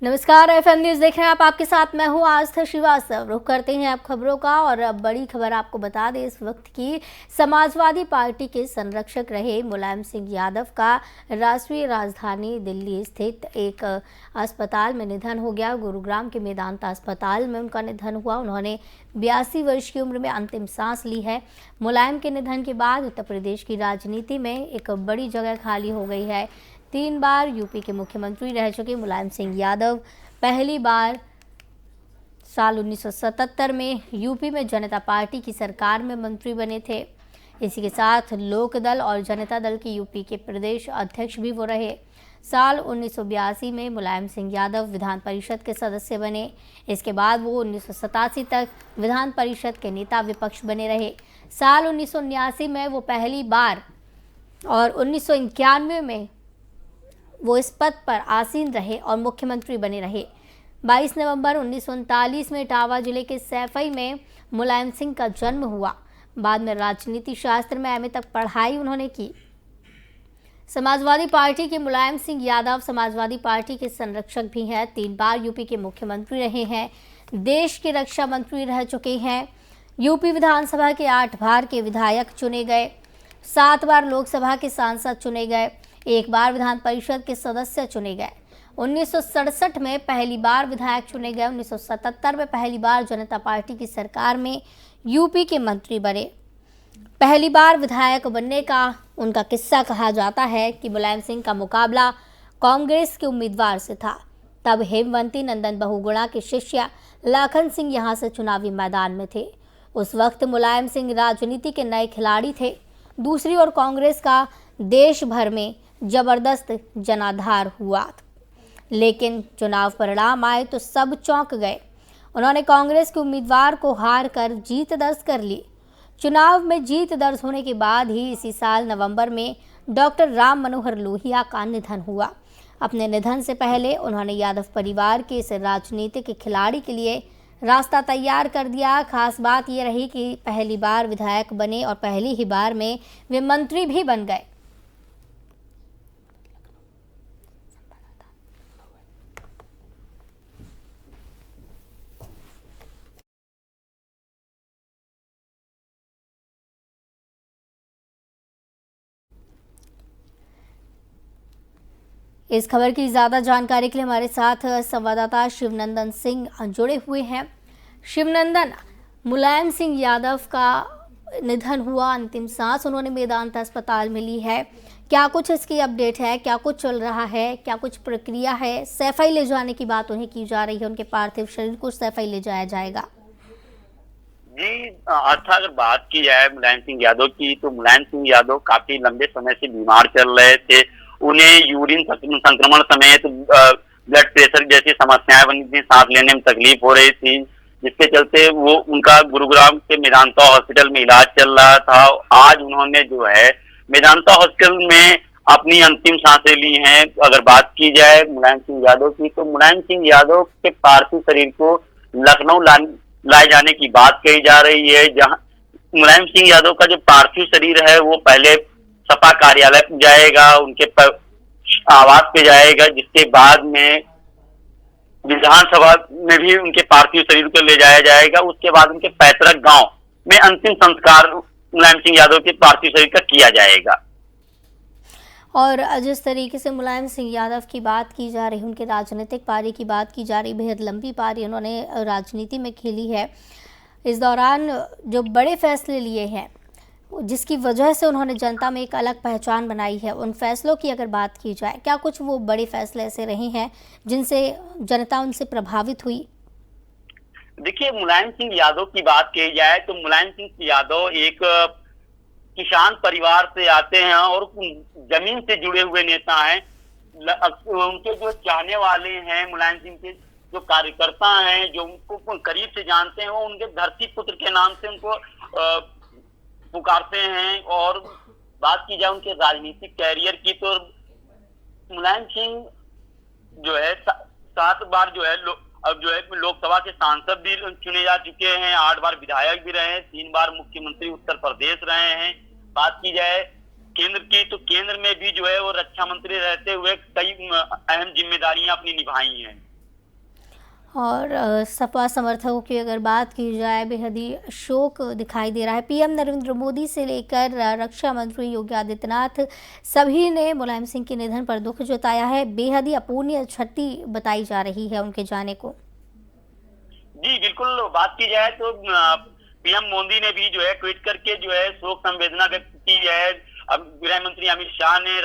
नमस्कार, FM news देख रहे हैं आप। आपके साथ मैं हूं आस्था श्रीवास्तव। रुख करते हैं आप खबरों का और अब बड़ी खबर आपको बता दें इस वक्त की। समाजवादी पार्टी के संरक्षक रहे मुलायम सिंह यादव का राष्ट्रीय राजधानी दिल्ली स्थित एक अस्पताल में निधन हो गया। गुरुग्राम के मेदांता अस्पताल में उनका निधन हुआ। उन्होंने 82 वर्ष की उम्र में अंतिम सांस ली है। मुलायम के निधन के बाद उत्तर प्रदेश की राजनीति में एक बड़ी जगह खाली हो गई है। 3 बार यूपी के मुख्यमंत्री रह चुके मुलायम सिंह यादव पहली बार साल 1977 में यूपी में जनता पार्टी की सरकार में मंत्री बने थे। इसी के साथ लोकदल और जनता दल के यूपी के प्रदेश अध्यक्ष भी वो रहे। साल 1982 में मुलायम सिंह यादव विधान परिषद के सदस्य बने। इसके बाद वो 1987 तक विधान परिषद के नेता विपक्ष बने रहे। साल 1979 में वो पहली बार और 1991 में वो इस पद पर आसीन रहे और मुख्यमंत्री बने रहे। 22 नवंबर 1939 में इटावा जिले के सैफई में मुलायम सिंह का जन्म हुआ। बाद में राजनीति शास्त्र में एमए तक पढ़ाई उन्होंने की। समाजवादी पार्टी के मुलायम सिंह यादव समाजवादी पार्टी के संरक्षक भी हैं। 3 बार यूपी के मुख्यमंत्री रहे हैं। देश के रक्षा मंत्री रह चुके हैं। यूपी विधानसभा के 8 बार के विधायक चुने गए। 7 बार लोकसभा के सांसद चुने गए। 1 बार विधान परिषद के सदस्य चुने गए। 1967 में पहली बार विधायक चुने गए। 1977 में पहली बार जनता पार्टी की सरकार में यूपी के मंत्री बने। पहली बार विधायक बनने का उनका किस्सा कहा जाता है कि मुलायम सिंह का मुकाबला कांग्रेस के उम्मीदवार से था। तब हेमवंती नंदन बहुगुणा के शिष्य लाखन सिंह यहां से चुनावी मैदान में थे। उस वक्त मुलायम सिंह राजनीति के नए खिलाड़ी थे। दूसरी ओर कांग्रेस का देश भर में जबरदस्त जनाधार हुआ, लेकिन चुनाव परिणाम आए तो सब चौंक गए। उन्होंने कांग्रेस के उम्मीदवार को हार कर जीत दर्ज कर ली। चुनाव में जीत दर्ज होने के बाद ही इसी साल नवंबर में डॉक्टर राम मनोहर लोहिया का निधन हुआ। अपने निधन से पहले उन्होंने यादव परिवार के इस राजनीतिक खिलाड़ी के लिए रास्ता तैयार कर दिया। खास बात यह रही कि पहली बार विधायक बने और पहली ही बार में वे मंत्री भी बन गए। इस खबर की ज़्यादा जानकारी के लिए हमारे साथ संवाददाता शिवनंदन सिंह जुड़े हुए हैं। शिवनंदन, मुलायम सिंह यादव का निधन हुआ, अंतिम सांस उन्होंने मेदांता अस्पताल में ली है। क्या कुछ इसकी अपडेट है? क्या कुछ चल रहा है? क्या कुछ प्रक्रिया है? सैफई ले जाने की बात उन्हें की जा रही है। उनके पार्थिव शरीर को सैफई ले जाया जाएगा। जी, अच्छा, अगर बात की जाए मुलायम सिंह यादव की, तो मुलायम सिंह यादव काफी लंबे समय से बीमार चल रहे थे। उन्हें यूरिन संक्रमण समेत ब्लड प्रेशर जैसी समस्याएं बनी थी, सांस लेने में तकलीफ हो रही थी, जिसके चलते वो उनका गुरुग्राम के मेदांता हॉस्पिटल में इलाज चल रहा था। आज उन्होंने जो है मेदांता हॉस्पिटल में अपनी अंतिम सांसें ली हैं। अगर बात की जाए मुलायम सिंह यादव की, तो मुलायम सिंह यादव के पार्थिव शरीर को लखनऊ लाए जाने की बात कही जा रही है। जहां मुलायम सिंह यादव का जो पार्थिव शरीर है वो पहले सपा कार्यालय पे जाएगा, उनके आवास पे जाएगा, जिसके बाद में विधानसभा में भी उनके पार्थिव शरीर को ले जाया जाएगा। उसके बाद उनके पैतृक गांव में अंतिम संस्कार मुलायम सिंह यादव के पार्थिव शरीर का किया जाएगा। और जिस तरीके से मुलायम सिंह यादव की बात की जा रही, उनके राजनीतिक पारी की बात की जा रही, बेहद लंबी पारी उन्होंने राजनीति में खेली है। इस दौरान जो बड़े फैसले लिए हैं, जिसकी वजह से उन्होंने जनता में एक अलग पहचान बनाई है, उन फैसलों की अगर बात की जाए, क्या कुछ वो बड़े फैसले ऐसे रहे हैं जिनसे जनता उनसे प्रभावित हुई? देखिए, मुलायम सिंह यादव की बात की जाए तो मुलायम सिंह यादव एक किसान परिवार से आते हैं और जमीन से जुड़े हुए नेता हैं। उनके जो चाहने वाले हैं, मुलायम सिंह के जो कार्यकर्ता हैं, जो उनको करीब से जानते हैं, वो उनके धरती पुत्र के नाम से उनको पुकारते हैं। और बात की जाए उनके राजनीतिक कैरियर की, तो मुलायम सिंह जो है 7 बार जो है अब जो है लोकसभा के सांसद भी चुने जा चुके हैं, 8 बार विधायक भी रहे हैं, 3 बार मुख्यमंत्री उत्तर प्रदेश रहे हैं। बात की जाए केंद्र की, तो केंद्र में भी जो है वो रक्षा मंत्री रहते हुए कई अहम जिम्मेदारियां अपनी निभाई हैं। और सपा समर्थकों की अगर बात की जाए, बेहद ही शोक दिखाई दे रहा है। पीएम नरेंद्र मोदी से लेकर रक्षा मंत्री योगी आदित्यनाथ सभी ने मुलायम सिंह के निधन पर दुख जताया है। बेहद ही अपूर्णीय क्षति बताई जा रही है उनके जाने को। जी बिल्कुल, बात की जाए तो पीएम मोदी ने भी जो है ट्वीट करके जो है शोक संवेदना व्यक्त की है। अब गृह मंत्री अमित शाह ने,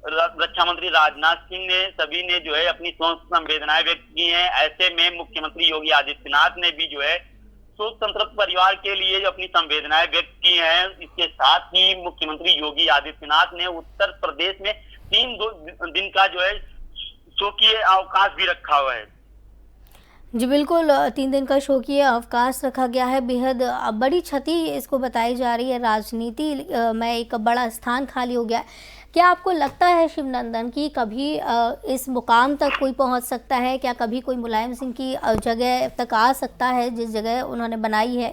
रक्षा मंत्री राजनाथ सिंह ने, सभी ने जो है अपनी शोक संवेदनाएं व्यक्त की हैं। ऐसे में मुख्यमंत्री योगी आदित्यनाथ ने भी जो है शोक संतप्त परिवार के लिए जो अपनी संवेदनाएं व्यक्त की हैं। इसके साथ ही मुख्यमंत्री योगी आदित्यनाथ ने उत्तर प्रदेश में 3 दिन का जो है शोकीय अवकाश भी रखा हुआ है। जी बिल्कुल, 3 दिन का शोकीय अवकाश रखा गया है। बेहद बड़ी क्षति इसको बताई जा रही है। राजनीति में एक बड़ा स्थान खाली हो गया है। क्या आपको लगता है शिवनंदन कि कभी इस मुकाम तक कोई पहुंच सकता है? क्या कभी कोई मुलायम सिंह की जगह तक आ सकता है जिस जगह उन्होंने बनाई है?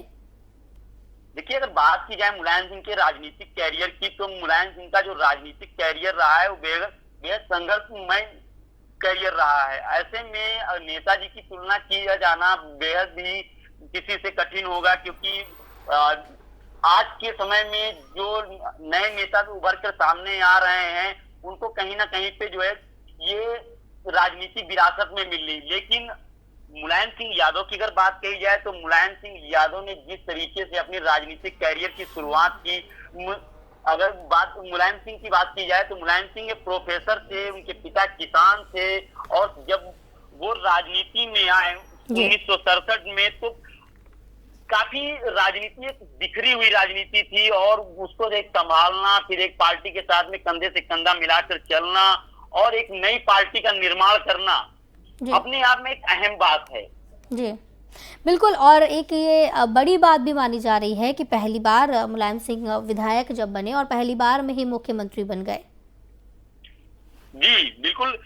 देखिए, अगर बात की जाए मुलायम सिंह के राजनीतिक कैरियर की, तो मुलायम सिंह का जो राजनीतिक कैरियर रहा है वो बेहद बेहद संघर्षमय कैरियर रहा है। ऐसे में नेताजी की तुलना किया जाना बेहद ही किसी से कठिन होगा, क्योंकि आज के समय में जो नए नेता उभर कर सामने आ रहे हैं उनको कहीं ना कहीं पे जो है ये राजनीतिक विरासत में मिल रही। लेकिन मुलायम सिंह यादव की अगर बात कही जाए तो मुलायम सिंह यादव ने जिस तरीके से अपनी राजनीतिक कैरियर की शुरुआत की, अगर बात मुलायम सिंह की बात की जाए तो मुलायम सिंह एक प्रोफेसर थे, उनके पिता किसान थे, और जब वो राजनीति में आए 1967 में, तो काफी राजनीति एक बिखरी हुई राजनीति थी, और उसको एक संभालना, फिर एक पार्टी के साथ में कंधे से कंधा मिलाकर चलना और एक नई पार्टी का निर्माण करना अपने आप में एक अहम बात है। जी बिल्कुल, और एक ये बड़ी बात भी मानी जा रही है कि पहली बार मुलायम सिंह विधायक जब बने और पहली बार में ही मुख्यमंत्री बन गए। जी बिल्कुल,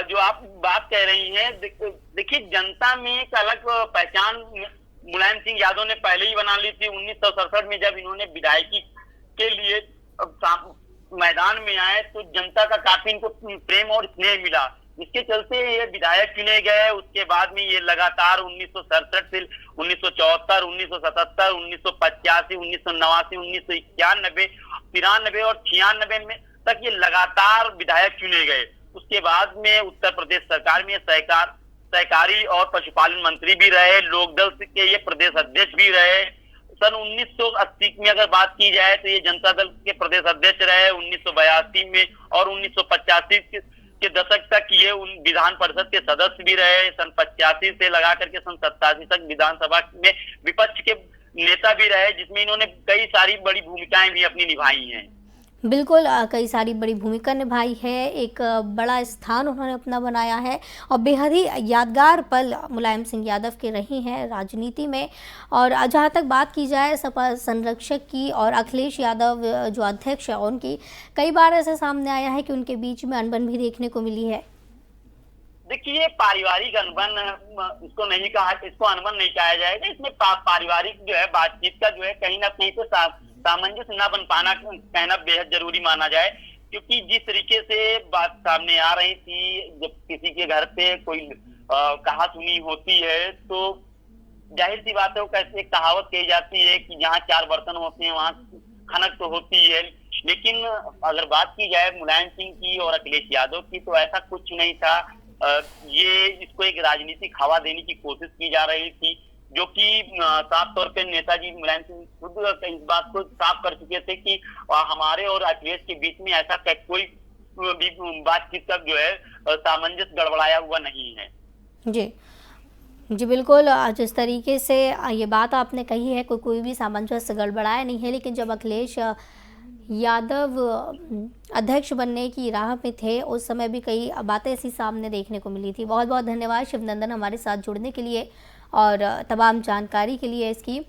जो आप बात कह रही हैं, देखिए जनता में एक अलग पहचान मुलायम सिंह यादव ने पहले ही बना ली थी। 1967 में जब इन्होंने विधायकी के लिए मैदान में आए तो जनता का काफी इनको प्रेम और स्नेह मिला, इसके चलते ये विधायक चुने गए। उसके बाद में ये लगातार 1967 से 1974, 1977, 1985, 1989, 1991, 93 और 96 में तक ये लगातार विधायक चुने गए। उसके बाद में उत्तर प्रदेश सरकार में सहकारी और पशुपालन मंत्री भी रहे, लोकदल के ये प्रदेश अध्यक्ष भी रहे। सन 1980 में अगर बात की जाए तो ये जनता दल के प्रदेश अध्यक्ष रहे। 1982 में और 1985 के दशक तक ये विधान परिषद के सदस्य भी रहे। सन 85 से लगा करके सन 87 तक विधानसभा में विपक्ष के नेता भी रहे, जिसमें इन्होंने कई सारी बड़ी भूमिकाएं भी अपनी निभाई हैं। बिल्कुल, कई सारी बड़ी भूमिका निभाई है, एक बड़ा स्थान उन्होंने अपना बनाया है और बेहद ही यादगार पल मुलायम सिंह यादव के रही हैं राजनीति में। और जहाँ तक बात की जाए सपा संरक्षक की और अखिलेश यादव जो अध्यक्ष है उनकी, कई बार ऐसा सामने आया है कि उनके बीच में अनबन भी देखने को मिली है। देखिए, पारिवारिक अनबन इसको नहीं कहा, इसको अनबन नहीं कहा जाएगा। इसमें पारिवारिक जो है बातचीत का जो है कहीं ना कहीं तो सामंजस्य न बन पाना कहना बेहद जरूरी माना जाए, क्योंकि जिस तरीके से बात सामने आ रही थी, जब किसी के घर पे कोई कहा सुनी होती है तो जाहिर सी बात है वो कैसे एक कहावत कही जाती है कि जहाँ 4 बर्तन होते हैं वहां खनक तो होती है। लेकिन अगर बात की जाए मुलायम सिंह की और अखिलेश यादव की तो ऐसा कुछ नहीं था। ये इसको एक राजनीतिक हवा देने की कोशिश की जा रही थी, जो कि साफ तौर पे नेताजी मुलायम सिंह खुद इस बात को साफ कर चुके थे कि हमारे और अखिलेश के बीच में ऐसा कोई भी बातचीत का जो है सामंजस्य गड़बड़ाया हुआ नहीं है। जी बिल्कुल, जिस तरीके से ये बात आपने कही है, कोई भी सामंजस्य गड़बड़ाया नहीं है, लेकिन जब अखिलेश यादव अध्यक्ष बनने की राह में थे उस समय भी कई बातें ऐसी सामने देखने को मिली थी। बहुत बहुत धन्यवाद शिवनंदन हमारे साथ जुड़ने के लिए और तमाम जानकारी के लिए इसकी।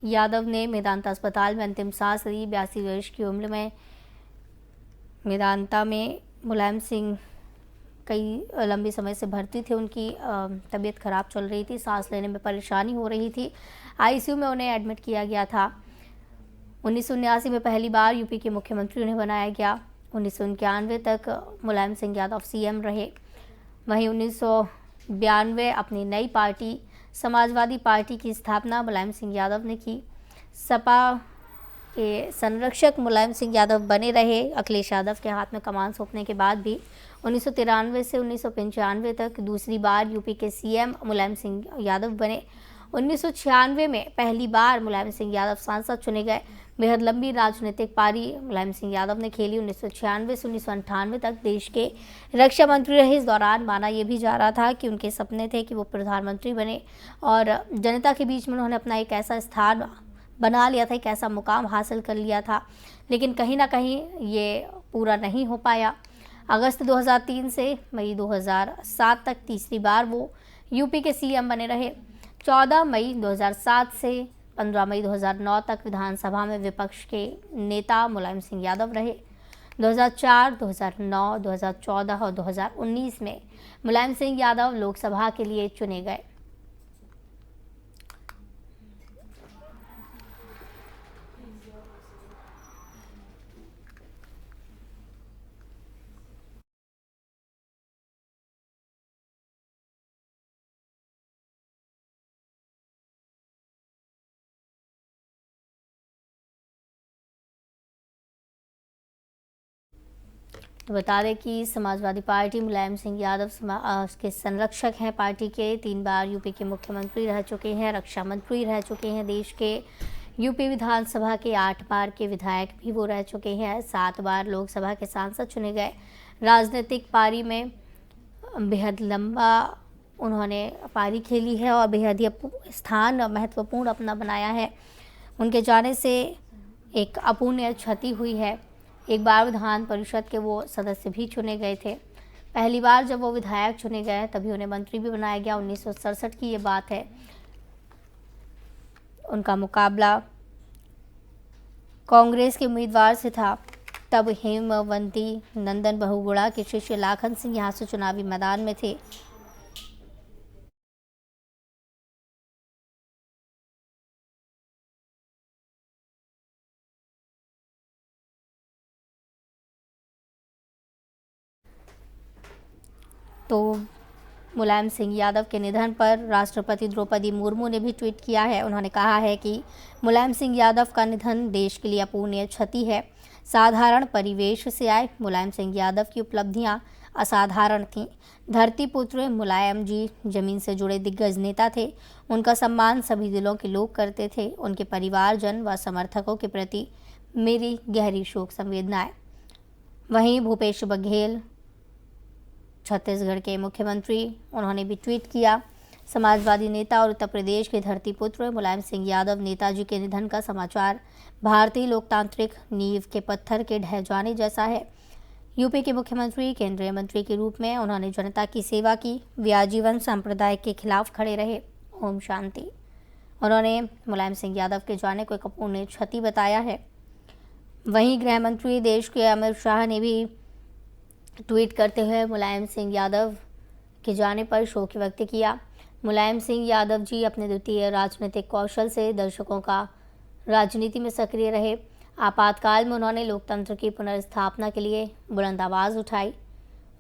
यादव ने मेदांता अस्पताल में अंतिम सांस ली। 82 वर्ष की उम्र में मेदांता में मुलायम सिंह कई लंबे समय से भर्ती थे, उनकी तबीयत खराब चल रही थी, सांस लेने में परेशानी हो रही थी, आईसीयू में उन्हें एडमिट किया गया था। 1979 में पहली बार यूपी के मुख्यमंत्री उन्हें बनाया गया। 1991 तक मुलायम सिंह यादव सीएम रहे। वहीं 1992 अपनी नई पार्टी समाजवादी पार्टी की स्थापना मुलायम सिंह यादव ने की। सपा के संरक्षक मुलायम सिंह यादव बने रहे। अखिलेश यादव के हाथ में कमान सौंपने के बाद भी 1993 से 1995 तक दूसरी बार यूपी के सीएम मुलायम सिंह यादव बने। 1996 में पहली बार मुलायम सिंह यादव सांसद चुने गए। बेहद लंबी राजनीतिक पारी मुलायम सिंह यादव ने खेली। 1996 से 1998 तक देश के रक्षा मंत्री रहे। इस दौरान माना यह भी जा रहा था कि उनके सपने थे कि वो प्रधानमंत्री बने और जनता के बीच में उन्होंने अपना एक ऐसा स्थान बना लिया था, एक ऐसा मुकाम हासिल कर लिया था, लेकिन कहीं ना कहीं ये पूरा नहीं हो पाया। अगस्त 2003 से मई 2007 तक तीसरी बार वो यूपी के सीएम बने रहे। 14 मई 2007 से 15 मई 2009 तक विधानसभा में विपक्ष के नेता मुलायम सिंह यादव रहे। 2004, 2009, 2014 और 2019 में मुलायम सिंह यादव लोकसभा के लिए चुने गए। तो बता दें कि समाजवादी पार्टी मुलायम सिंह यादव के संरक्षक हैं। पार्टी के 3 बार यूपी के मुख्यमंत्री रह चुके हैं, रक्षा मंत्री रह चुके हैं, देश के यूपी विधानसभा के 8 बार के विधायक भी वो रह चुके हैं, 7 बार लोकसभा के सांसद चुने गए। राजनीतिक पारी में बेहद लंबा उन्होंने पारी खेली है और बेहद ही स्थान महत्वपूर्ण अपना बनाया है। उनके जाने से एक अपूर्णीय क्षति हुई है। एक बार विधान परिषद के वो सदस्य भी चुने गए थे। पहली बार जब वो विधायक चुने गए तभी उन्हें मंत्री भी बनाया गया। 1967 की ये बात है। उनका मुकाबला कांग्रेस के उम्मीदवार से था। तब हेमवंती नंदन बहुगुणा के शिष्य लाखन सिंह यहाँ से चुनावी मैदान में थे। तो मुलायम सिंह यादव के निधन पर राष्ट्रपति द्रौपदी मुर्मू ने भी ट्वीट किया है। उन्होंने कहा है कि मुलायम सिंह यादव का निधन देश के लिए अपूर्णीय क्षति है। साधारण परिवेश से आए मुलायम सिंह यादव की उपलब्धियां असाधारण थीं। धरती पुत्र मुलायम जी जमीन से जुड़े दिग्गज नेता थे। उनका सम्मान सभी दिलों के लोग करते थे। उनके परिवारजन व समर्थकों के प्रति मेरी गहरी शोक संवेदनाएं। वहीं भूपेश बघेल छत्तीसगढ़ के मुख्यमंत्री, उन्होंने भी ट्वीट किया। समाजवादी नेता और उत्तर प्रदेश के धरती पुत्र मुलायम सिंह यादव नेताजी के निधन का समाचार भारतीय लोकतांत्रिक नींव के पत्थर के ढह जाने जैसा है। यूपी के मुख्यमंत्री, केंद्रीय मंत्री के रूप में उन्होंने जनता की सेवा की। वे आजीवन सांप्रदाय के खिलाफ खड़े रहे। ओम शांति। उन्होंने मुलायम सिंह यादव के जाने को एक अपूर्णीय क्षति बताया है। वहीं गृह मंत्री देश के अमित शाह ने भी ट्वीट करते हुए मुलायम सिंह यादव के जाने पर शोक व्यक्त किया। मुलायम सिंह यादव जी अपने द्वितीय राजनीतिक कौशल से दर्शकों का राजनीति में सक्रिय रहे। आपातकाल में उन्होंने लोकतंत्र की पुनर्स्थापना के लिए बुलंद आवाज़ उठाई।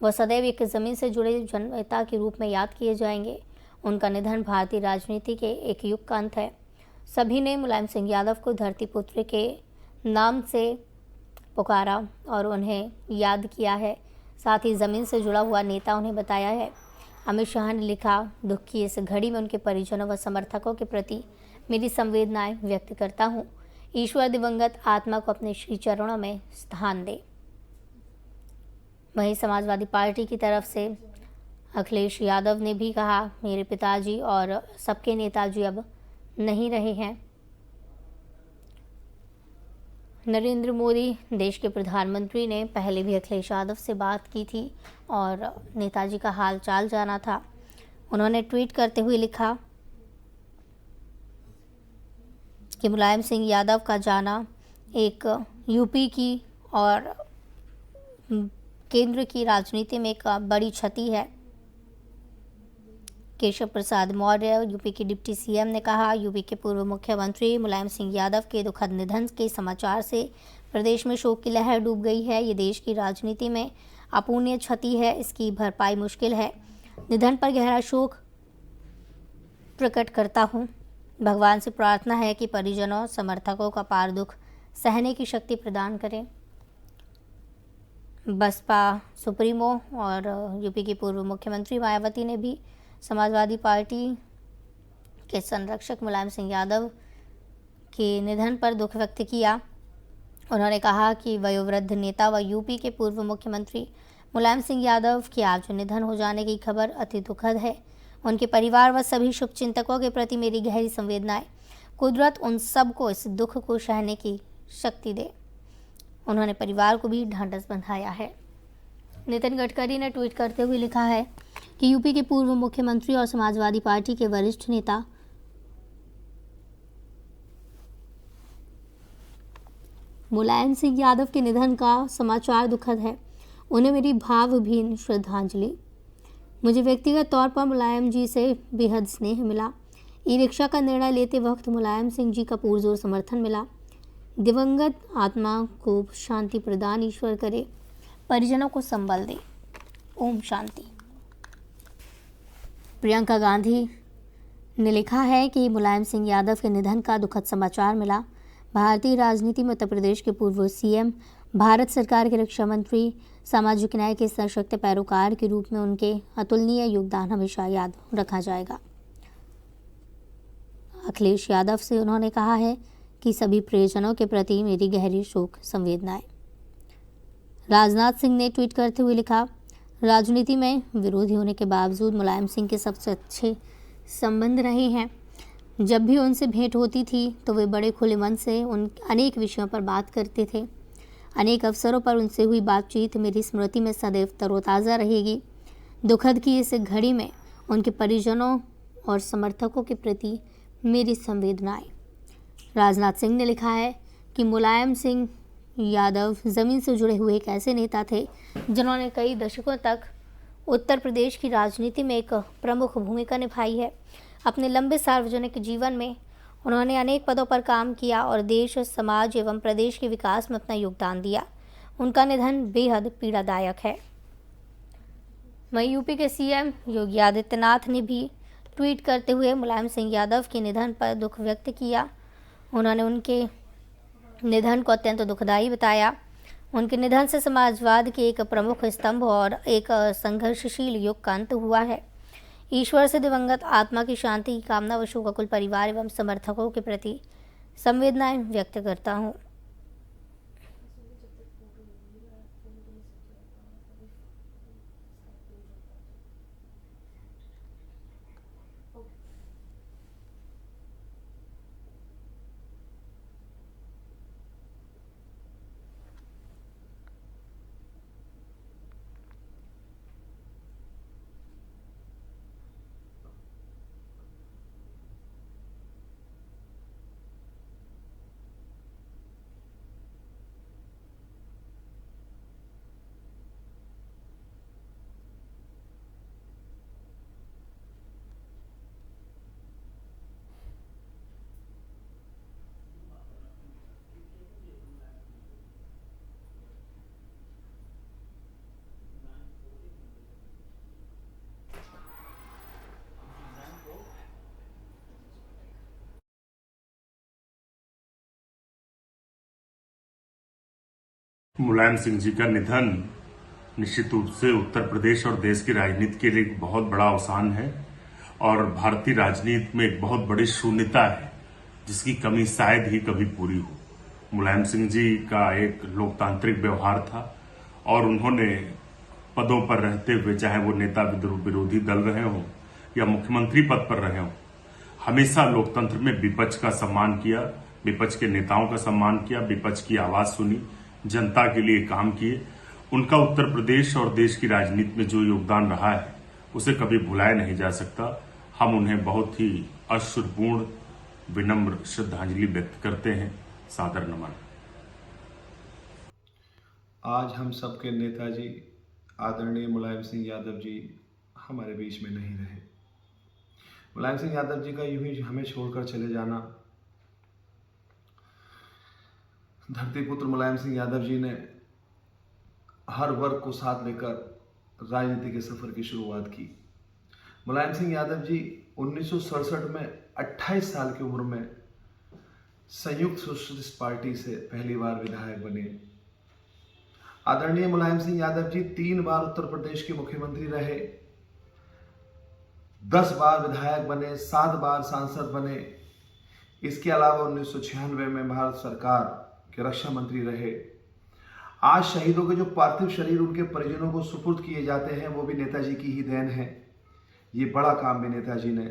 वह सदैव एक ज़मीन से जुड़े जननेता के रूप में याद किए जाएंगे। उनका निधन भारतीय राजनीति के एक युग का अंत है। सभी ने मुलायम सिंह यादव को धरती पुत्र के नाम से पुकारा और उन्हें याद किया है। साथ ही ज़मीन से जुड़ा हुआ नेता उन्हें बताया है। अमित शाह ने लिखा, दुख की इस घड़ी में उनके परिजनों व समर्थकों के प्रति मेरी संवेदनाएं व्यक्त करता हूं। ईश्वर दिवंगत आत्मा को अपने श्री चरणों में स्थान दे। वहीं समाजवादी पार्टी की तरफ से अखिलेश यादव ने भी कहा, मेरे पिताजी और सबके नेताजी अब नहीं रहे हैं। नरेंद्र मोदी देश के प्रधानमंत्री ने पहले भी अखिलेश यादव से बात की थी और नेताजी का हाल चाल जाना था। उन्होंने ट्वीट करते हुए लिखा कि मुलायम सिंह यादव का जाना एक यूपी की और केंद्र की राजनीति में एक बड़ी क्षति है। केशव प्रसाद मौर्य, यूपी के डिप्टी सीएम ने कहा, यूपी के पूर्व मुख्यमंत्री मुलायम सिंह यादव के दुखद निधन के समाचार से प्रदेश में शोक की लहर डूब गई है। ये देश की राजनीति में अपूर्णीय क्षति है, इसकी भरपाई मुश्किल है। निधन पर गहरा शोक प्रकट करता हूँ। भगवान से प्रार्थना है कि परिजनों समर्थकों का अपार दुख सहने की शक्ति प्रदान करें। बसपा सुप्रीमो और यूपी की पूर्व मुख्यमंत्री मायावती ने भी समाजवादी पार्टी के संरक्षक मुलायम सिंह यादव के निधन पर दुख व्यक्त किया। उन्होंने कहा कि वयोवृद्ध नेता व यूपी के पूर्व मुख्यमंत्री मुलायम सिंह यादव के आज निधन हो जाने की खबर अति दुखद है। उनके परिवार व सभी शुभचिंतकों के प्रति मेरी गहरी संवेदनाएं। कुदरत उन सबको इस दुख को सहने की शक्ति दे। उन्होंने परिवार को भी ढांढस बंधाया है। नितिन गडकरी ने ट्वीट करते हुए लिखा है कि यूपी के पूर्व मुख्यमंत्री और समाजवादी पार्टी के वरिष्ठ नेता मुलायम सिंह यादव के निधन का समाचार दुखद है। उन्हें मेरी भावभीनी श्रद्धांजलि। मुझे व्यक्तिगत तौर पर मुलायम जी से बेहद स्नेह मिला। ई रिक्शा का निर्णय लेते वक्त मुलायम सिंह जी का पुरजोर समर्थन मिला। दिवंगत आत्मा को शांति प्रदान ईश्वर करे, परिजनों को संबल दे। ओम शांति। प्रियंका गांधी ने लिखा है कि मुलायम सिंह यादव के निधन का दुखद समाचार मिला। भारतीय राजनीति में उत्तर प्रदेश के पूर्व सीएम, भारत सरकार के रक्षा मंत्री, सामाजिक न्याय के सशक्त पैरोकार के रूप में उनके अतुलनीय योगदान हमेशा याद रखा जाएगा। अखिलेश यादव से उन्होंने कहा है कि सभी प्रियजनों के प्रति मेरी गहरी शोक संवेदनाएं। राजनाथ सिंह ने ट्वीट करते हुए लिखा, राजनीति में विरोधी होने के बावजूद मुलायम सिंह के सबसे अच्छे संबंध रहे हैं। जब भी उनसे भेंट होती थी तो वे बड़े खुले मन से उन अनेक विषयों पर बात करते थे। अनेक अवसरों पर उनसे हुई बातचीत मेरी स्मृति में सदैव तरोताज़ा रहेगी। दुखद की इस घड़ी में उनके परिजनों और समर्थकों के प्रति मेरी संवेदनाएं। राजनाथ सिंह ने लिखा है कि मुलायम सिंह यादव ज़मीन से जुड़े हुए एक ऐसे नेता थे जिन्होंने कई दशकों तक उत्तर प्रदेश की राजनीति में एक प्रमुख भूमिका निभाई है। अपने लंबे सार्वजनिक जीवन में उन्होंने अनेक पदों पर काम किया और देश, समाज एवं प्रदेश के विकास में अपना योगदान दिया। उनका निधन बेहद पीड़ादायक है। वहीं यूपी के सीएम योगी आदित्यनाथ ने भी ट्वीट करते हुए मुलायम सिंह यादव के निधन पर दुख व्यक्त किया। उन्होंने उनके निधन को अत्यंत दुखदायी बताया। उनके निधन से समाजवाद के एक प्रमुख स्तंभ और एक संघर्षशील युग का अंत हुआ है। ईश्वर से दिवंगत आत्मा की शांति की कामना व शोकाकुल परिवार एवं समर्थकों के प्रति संवेदनाएं व्यक्त करता हूँ। मुलायम सिंह जी का निधन निश्चित रूप से उत्तर प्रदेश और देश की राजनीति के लिए एक बहुत बड़ा अवसान है और भारतीय राजनीति में एक बहुत बड़ी शून्यता है जिसकी कमी शायद ही कभी पूरी हो। मुलायम सिंह जी का एक लोकतांत्रिक व्यवहार था और उन्होंने पदों पर रहते हुए, चाहे वो नेता विरोधी दल रहे हों या मुख्यमंत्री पद पर रहे हों, हमेशा लोकतंत्र में विपक्ष का सम्मान किया, विपक्ष के नेताओं का सम्मान किया, विपक्ष की आवाज सुनी, जनता के लिए काम किए। उनका उत्तर प्रदेश और देश की राजनीति में जो योगदान रहा है उसे कभी भुलाया नहीं जा सकता। हम उन्हें बहुत ही अश्रुपूर्ण विनम्र श्रद्धांजलि व्यक्त करते हैं। सादर नमन। आज हम सबके नेताजी आदरणीय मुलायम सिंह यादव जी हमारे बीच में नहीं रहे। मुलायम सिंह यादव जी का यूं ही हमें छोड़कर चले जाना, धरतीपुत्र मुलायम सिंह यादव जी ने हर वर्ग को साथ लेकर राजनीति के सफर की शुरुआत की। मुलायम सिंह यादव जी 1967 में 28 साल की उम्र में संयुक्त सोशलिस्ट पार्टी से पहली बार विधायक बने। आदरणीय मुलायम सिंह यादव जी 3 बार उत्तर प्रदेश के मुख्यमंत्री रहे, 10 बार विधायक बने, 7 बार सांसद बने। इसके अलावा 1996 में भारत सरकार के रक्षा मंत्री रहे। आज शहीदों के जो पार्थिव शरीर उनके परिजनों को सुपुर्द किए जाते हैं, वो भी नेताजी की ही देन है। ये बड़ा काम भी नेताजी ने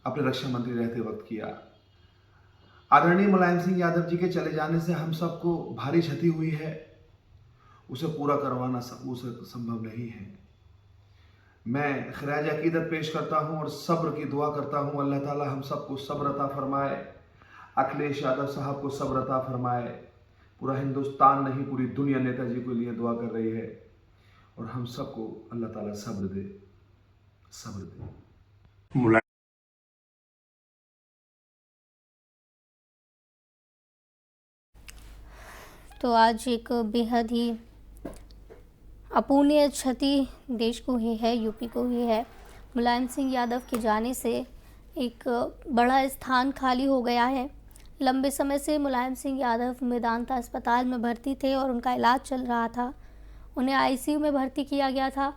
अपने रक्षा मंत्री रहते वक्त किया। आदरणीय मुलायम सिंह यादव जी के चले जाने से हम सबको भारी क्षति हुई है, उसे पूरा करवाना उसे संभव नहीं है। मैं खराज अकीदत पेश करता हूँ और सब्र की दुआ करता हूँ। अल्लाह ताला हम सबको सब्र अता फरमाए, अखिलेश यादव साहब को सब्र अता फरमाए। पूरा हिंदुस्तान नहीं, पूरी दुनिया नेताजी के लिए दुआ कर रही है और हम सबको अल्लाह ताला सब्र दे, सब्र दे। मुलायम तो आज एक बेहद ही अपूर्णीय क्षति देश को ही है, यूपी को ही है। मुलायम सिंह यादव के जाने से एक बड़ा स्थान खाली हो गया है। लंबे समय से मुलायम सिंह यादव मेदांता अस्पताल में भर्ती थे और उनका इलाज चल रहा था। उन्हें आईसीयू में भर्ती किया गया था।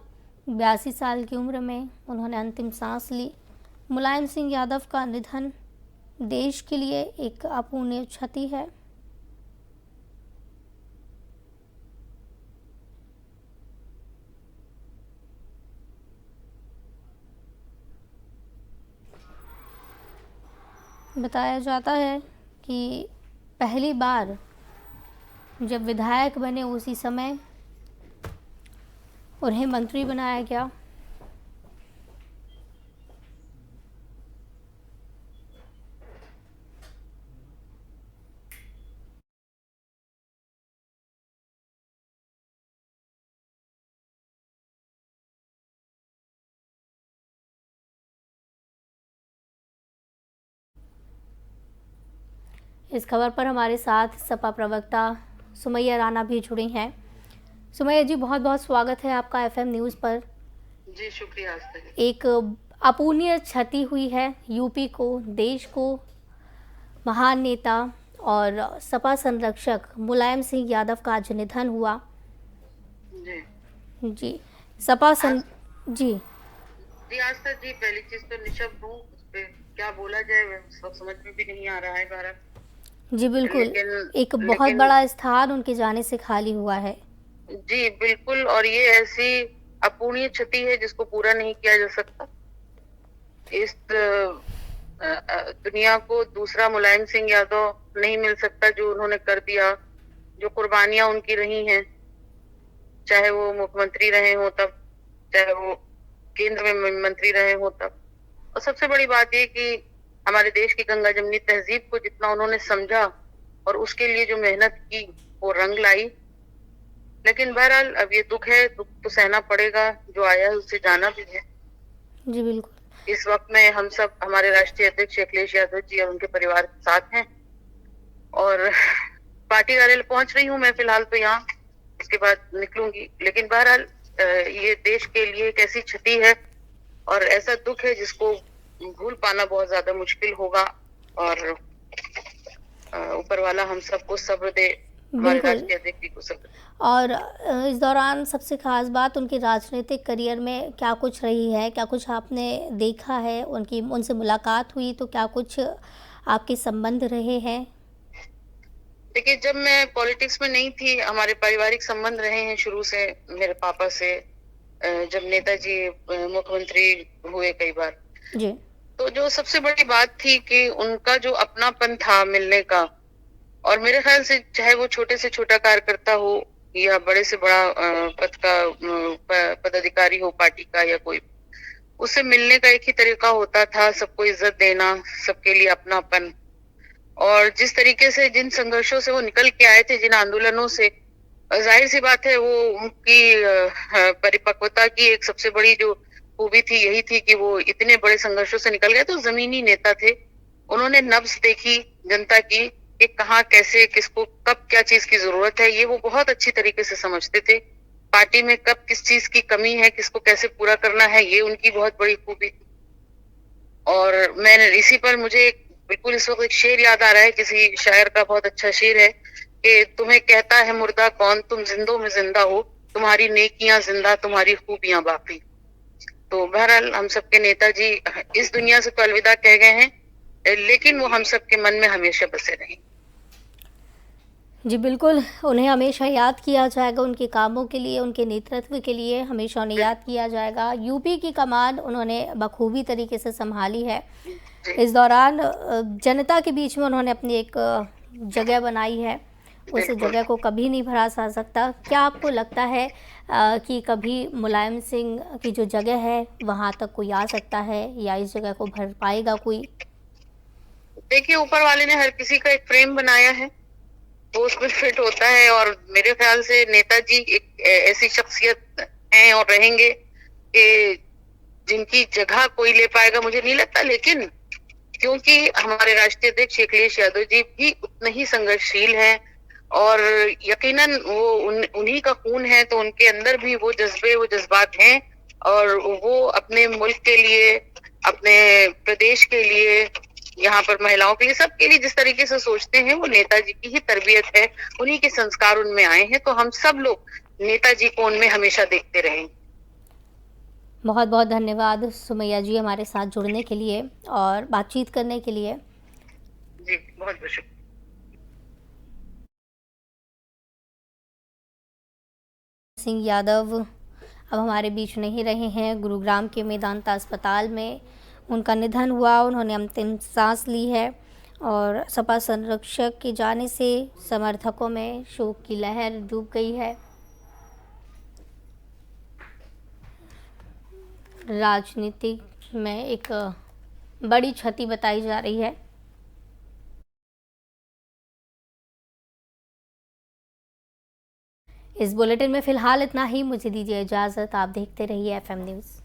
82 साल की उम्र में उन्होंने अंतिम सांस ली। मुलायम सिंह यादव का निधन देश के लिए एक अपूर्णीय क्षति है। बताया जाता है कि पहली बार जब विधायक बने उसी समय उन्हें मंत्री बनाया गया। इस खबर पर हमारे साथ सपा प्रवक्ता सुमैया राणा भी जुड़ी हैं। सुमैया जी, बहुत बहुत स्वागत है आपका एफएम न्यूज़ पर। जी शुक्रिया। एक अपूर्णीय क्षति हुई है यूपी को, देश को। महान नेता और सपा संरक्षक मुलायम सिंह यादव का आज निधन हुआ। जी सपा जी आस्था जी, पहली चीज तो निशब्द हूँ, उस पे क्या बोला जाए सब समझ में भी नहीं आ रहा है भारत। जी बिल्कुल, एक बहुत बड़ा स्थान उनके जाने से खाली हुआ है। जी बिल्कुल, और ये ऐसी अपूर्णीय क्षति है जिसको पूरा नहीं किया जा सकता। इस दुनिया को दूसरा मुलायम सिंह यादव नहीं मिल सकता जो उन्होंने कर दिया, जो कुर्बानियां उनकी रही हैं, चाहे वो मुख्यमंत्री रहे हो तब, चाहे वो केंद्र में मंत्री रहे हो तब। और सबसे बड़ी बात ये कि हमारे देश की गंगा जमनी तहजीब को जितना उन्होंने समझा और उसके लिए जो मेहनत की वो रंग लाई। लेकिन बहरहाल अब ये दुख है, दुख तो सहना पड़ेगा, जो आया है उससे जाना भी है। जी बिल्कुल। इस वक्त में हम सब हमारे राष्ट्रीय अध्यक्ष अखिलेश यादव जी और उनके परिवार के साथ हैं और पार्टी कार्यालय पहुंच रही हूँ मैं फिलहाल तो यहाँ, इसके बाद निकलूंगी। लेकिन बहरहाल ये देश के लिए एक ऐसी क्षति है और ऐसा दुख है जिसको भूल पाना बहुत ज्यादा मुश्किल होगा और ऊपर वाला हम सबको सब्र दे, हमारे राष्ट्रीय अध्यक्ष को सब्र दे। और इस दौरान सबसे खास बात उनके राजनीतिक करियर में क्या कुछ रही है, क्या कुछ आपने देखा है, उनसे मुलाकात हुई तो क्या कुछ आपके संबंध रहे हैं? देखिए, जब मैं पॉलिटिक्स में नहीं थी, हमारे पारिवारिक संबंध रहे हैं शुरू से मेरे पापा से। जब नेताजी मुख्यमंत्री हुए कई बार जी, तो जो सबसे बड़ी बात थी कि उनका जो अपनापन था मिलने का, और मेरे ख्याल से चाहे वो छोटे से छोटा कार्यकर्ता हो या बड़े से बड़ा पद का पदाधिकारी हो पार्टी का या कोई, उससे मिलने का एक ही तरीका होता था, सबको इज्जत देना, सबके लिए अपनापन। और जिस तरीके से जिन संघर्षों से वो निकल के आए थे, जिन आंदोलनों से, जाहिर सी बात है, वो उनकी परिपक्वता की एक सबसे बड़ी जो खूबी थी यही थी कि वो इतने बड़े संघर्षों से निकल गए। तो जमीनी नेता थे, उन्होंने नब्ज देखी जनता की कि कहाँ कैसे किसको कब क्या चीज की जरूरत है, ये वो बहुत अच्छी तरीके से समझते थे। पार्टी में कब किस चीज की कमी है, किसको कैसे पूरा करना है, ये उनकी बहुत बड़ी खूबी थी। और मैंने इसी पर मुझे बिल्कुल इस वक्त एक शेर याद आ रहा है, किसी शायर का बहुत अच्छा शेर है कि तुम्हें कहता है मुर्दा कौन, तुम जिंदों में जिंदा हो, तुम्हारी नेकियां जिंदा, तुम्हारी खूबियां बाकी। तो बहरहाल हम सबके नेताजी इस दुनिया से तो अलविदा कह गए हैं, लेकिन वो हम सबके मन में हमेशा बसे रहें। जी बिल्कुल, उन्हें हमेशा याद किया जाएगा, उनके कामों के लिए, उनके नेतृत्व के लिए हमेशा उन्हें याद किया जाएगा। यूपी की कमान उन्होंने बखूबी तरीके से संभाली है। इस दौरान जनता के बीच में उन्होंने अपनी एक जगह बनाई है, उस जगह को कभी नहीं भरा जा सकता। क्या आपको लगता है कि कभी मुलायम सिंह की जो जगह है वहाँ तक कोई आ सकता है या इस जगह को भर पाएगा कोई? देखिए, ऊपर वाले ने हर किसी का एक फ्रेम बनाया है, वो उसमें फिट होता है। और मेरे ख्याल से नेताजी एक ऐसी शख्सियत हैं और रहेंगे कि जिनकी जगह कोई ले पाएगा मुझे नहीं लगता। लेकिन क्योंकि हमारे राष्ट्रीय अध्यक्ष अखिलेश यादव जी भी उतने ही संघर्षशील हैं और यकीनन वो उन्हीं का खून है, तो उनके अंदर भी वो जज्बे, वो जज्बात हैं और वो अपने मुल्क के लिए, अपने प्रदेश के लिए, यहाँ पर महिलाओं के लिए, सबके लिए जिस तरीके से सोचते हैं, वो नेताजी की ही तरबियत है, उन्हीं के संस्कार उनमें आए हैं। तो हम सब लोग नेताजी को उनमें हमेशा देखते रहेंगे। बहुत बहुत धन्यवाद सुमैया जी हमारे साथ जुड़ने के लिए और बातचीत करने के लिए। जी, बहुत बहुत शुक्रिया। सिंह यादव अब हमारे बीच नहीं रहे हैं। गुरुग्राम के मेदांता अस्पताल में उनका निधन हुआ, उन्होंने अंतिम सांस ली है और सपा संरक्षक के जाने से समर्थकों में शोक की लहर डूब गई है। राजनीति में एक बड़ी क्षति बताई जा रही है। इस बुलेटिन में फिलहाल इतना ही। मुझे दीजिए इजाज़त। आप देखते रहिए FM न्यूज़।